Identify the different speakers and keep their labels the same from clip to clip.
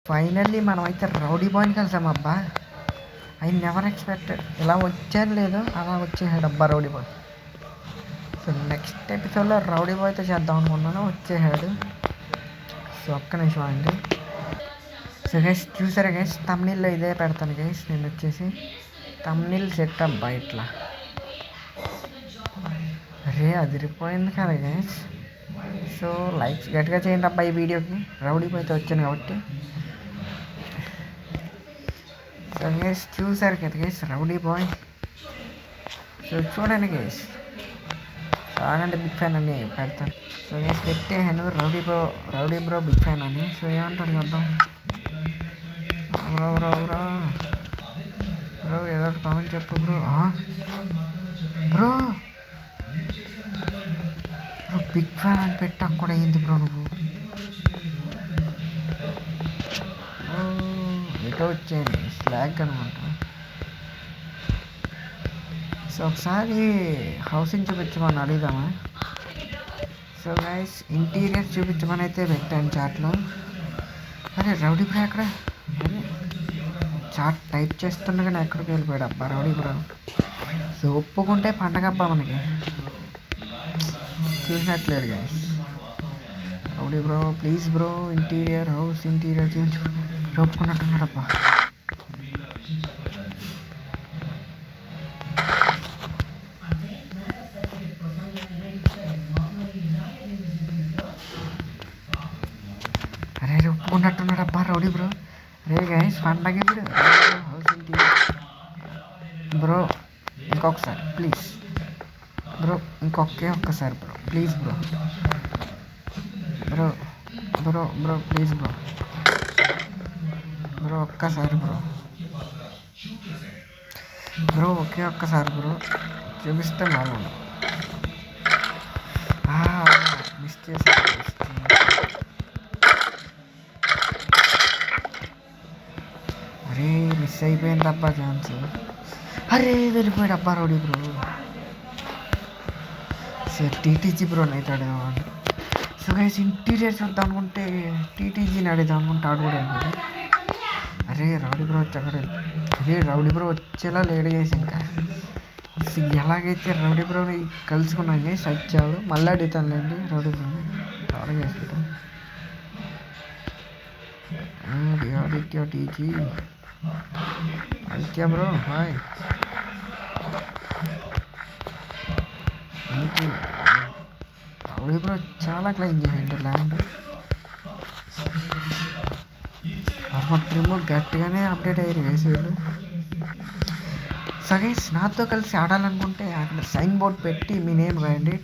Speaker 1: Finally మనం అయితే rowdy బాయ్ని కలిసామబ్బా. I never expected ఇలా వచ్చాను లేదు అలా వచ్చేసాడు అబ్బా రౌడీ బాయ్. సో నెక్స్ట్ ఎపిసోడ్లో రౌడీ బాయ్తో చేద్దాం అనుకున్నాను, వచ్చేసాడు. సో ఒక్క నిమిషం అండి. సో గైస్ చూసారా గైస్, తమ్నీల్లో ఇదే పెడతాను గైస్. నేను వచ్చేసి తమ్నీల్ సెట్ అబ్బా ఇట్లా. అరే అదిరిపోయింది కదా గైస్. సో లైక్స్ గట్టిగా చేయండి అబ్బా ఈ వీడియోకి, రౌడీ బాయ్తో వచ్చాను కాబట్టి. సో గైస్ చూసారు కదా గైస్ రౌడీ బాయ్. సో చూడండి గైస్, ఆగండి బిగ్ ఫ్యాన్ అని పెడతాను. సో గైస్ పెట్టేసాను రౌడీ బ్రో బిగ్ ఫ్యాన్ అని. సో ఏమంటారు చూద్దాం. బ్రో బ్రో బ్రో బ్రో ఏదో ఒకటి కామెంట్ చెప్పు bro. Bro bro big fan అని పెట్టాక కూడా అయింది బ్రో నువ్వు. ఎటో వచ్చేయండి స్లాగ్ అనమాట. సో ఒకసారి హౌసింగ్ చూపించమని అడుగుదామా. సో గైస్ ఇంటీరియర్ చూపించమని అయితే పెట్టాను చాట్లో. అరే రౌడీ బ్రో ఎక్కడ? అరే చాట్ టైప్ చేస్తుండగానే ఎక్కడికి వెళ్ళిపోయాడు అబ్బా రౌడీ బ్రో. సో ఒప్పుకుంటే పండగ అబ్బా మనకి. చూసినట్లేదు guys rowdy bro please bro interior house interior చూపించు. ఒప్పుకున్నట్టున్నాడబ్బా. అరే ఒప్పుకున్నట్టున్నాడబ్బా రౌడీ బ్రో. అరే గైస్ పండగ ఇప్పుడు హౌస్ ఇంటీరియర్ బ్రో. ఇంకొకసారి ప్లీజ్ బ్రో, ఒక్కసారి bro please bro. Bro bro bro please bro. Bro ఒక్కసారి బ్రో ఒక్కసారి బ్రో చూపిస్తే బాగుండు. మిస్ చేశాను. అరే మిస్ అయిపోయింది అబ్బా ఛాన్స్. అరే వెళ్ళిపోయాడు అబ్బా రౌడీ బ్రో. సరే టీటీజీ బ్రోని అయితే అడుగుదాం. సో గైస్ ఇంటీరియర్ చూద్దాం అనుకుంటే టీటీజీని అడుగుదాం అనుకుంటే ఆడు కూడా వెళ్ళిపోయాడు. అరే రౌడీ బ్రో వచ్చాడు. అరే రౌడీ బ్రో వచ్చేలా లేడు గైస్. ఇంకా ఎలాగైతే రౌడీ బ్రోని కలుసుకున్నాను గైస్ వచ్చాడు. మళ్ళీ అడుగుతానులేండి రౌడీ బ్రోని. ఆడ చేసుకుంటాను Aditya TG. Aditya bro hi. Rowdy bro చాలా క్లైమ్ చేయండి ల్యాండ్. ట్రిమ్ గట్టిగానే అప్డేట్ అయ్యారు గైస్ వీళ్ళు. సో గైస్ నాతో కలిసి ఆడాలనుకుంటే అక్కడ సైన్ బోర్డ్ పెట్టి మీ నేమ్ రాయండి,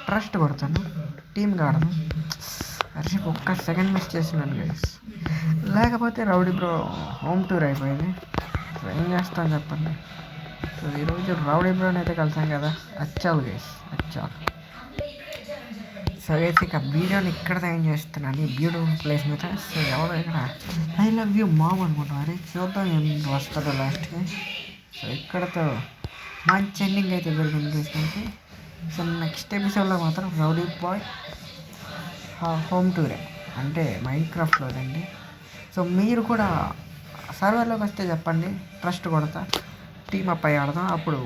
Speaker 1: ట్రస్ట్ కొడతాను, టీమ్గా ఆడను. అరే ఒక్క సెకండ్ మిస్ చేస్తున్నాను గైస్. లేకపోతే రౌడీ బ్రో హోమ్ టూర్ అయిపోయింది. సో ఏం చేస్తాను చెప్పండి. సో ఈరోజు రౌడీ బ్రోని అయితే కలిసాం కదా, అచ్చాలు గైస్ అచ్చాలు. సో గైస్ ఇక వీడియోని ఇక్కడ ఏం చేస్తున్నాను ఈ బ్యూటిఫుల్ ప్లేస్ మీద. సో ఎవరో ఇక్కడ ఐ లవ్ యూ మామ్ అనుకుంటున్నాను. అరే చూద్దాం ఏం వస్తుందో లాస్ట్కి. సో ఇక్కడతో మంచి ఎండింగ్ అయితే దొరికింది తీసుకుంటే. సో నెక్స్ట్ ఎపిసోడ్లో మాత్రం రౌడీ బాయ్ హోమ్ టూరే అంటే మైన్క్రాఫ్ట్లోదండి. సో మీరు కూడా సర్వర్లోకి వస్తే చెప్పండి, ట్రస్ట్ కొడతా, టీమ్ అప్ అయ్యి ఆడదాం. అప్పుడు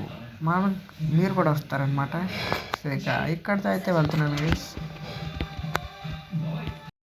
Speaker 1: మీరు కూడా వస్తారనమాట. సో ఇక ఇక్కడితో అయితే వెళ్తున్నాను గైస్.